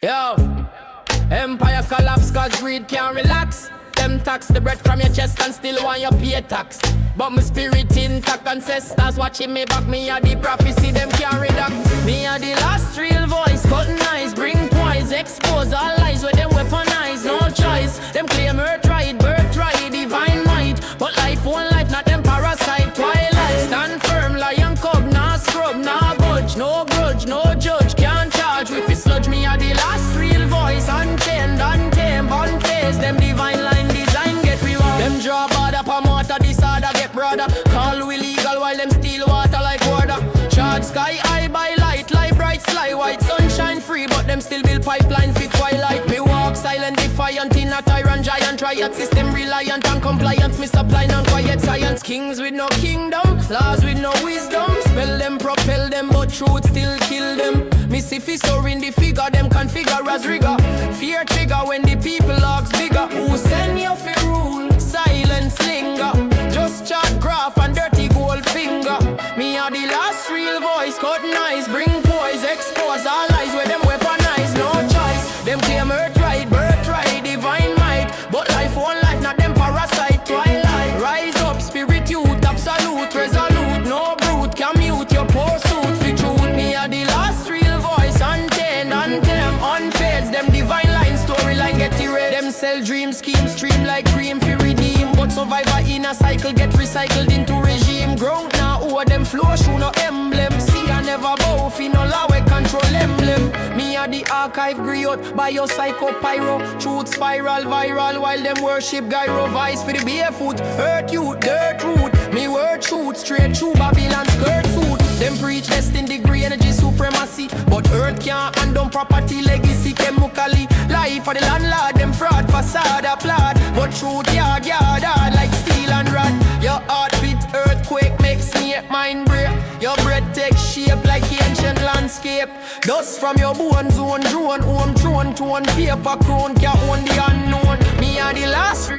Yo, empire collapse cause greed can't relax. Them tax the bread from your chest and still want you pay tax. But my spirit intact, ancestors watching me back. Me a the prophecy, them can't redact. Me a the last real voice, cutting eyes, bring poise, expose all lies where them weaponize. No choice, them claim birthright, divine might. But life won't life, not them parasite, twilight. Stand firm, lion cub, nah scrub, nah budge. No grudge, no judge, can't charge with this sludge. Me a the last real voice, unchained, untamed, unfazed. Them divine line design get reward. Them draw border pa mortar, disorder get broader. Call we legal while them steal water like water. Charge sky high by light, lie bright, sly white. Sunshine free, but them still build pipeline for twilight. Me walk silent, defiant, in a tyrant, giant, riot system reliant on compliance. Me supply non-quiet science. Kings with no kingdom, laws with no wisdom. Spell them, propel them, but truth still kill them. Me see fi so in the figure, them configure as rigor. Fear trigger when the people ask bigger. Who send you fi rule? Silence linger. Just chat graph and dirty gold finger. Me are the last real voice, cutting eyes, bring poise, expose all lies where them weaponize. No choice, them claim birthright, divine might. But life won't life, not them parasite, twilight. Rise up, spirit youth, absolute, resolute. No brute can mute your poor suit for truth. Me are the last real voice, untamed, untamed, unfazed. Them divine line, storyline get erased. Them sell dream scheme, stream like cream for redeem. But survivor in a cycle get recycled into regime. Ground now over them flow, show no emblem. See I never bow, fi no law we control emblem. Me a the archive griot, by your psycho pyro. Truth spiral viral while them worship gyro. Vice for the barefoot, earth youth, dirt root. Me word shoot straight through Babylon skirt suit. Them preach destined degree, energy supremacy. But earth can't undo property, legacy chemically. Life for the landlord, them fraud, facade, applaud. But truth, yard, hard like steel and rod. Your heartbeat, earthquake, make snake mind break. Your breath take shape like ancient landscape. Dust from your bones, zone, drone, home, throne, paper crown, can't own the unknown. Me are the last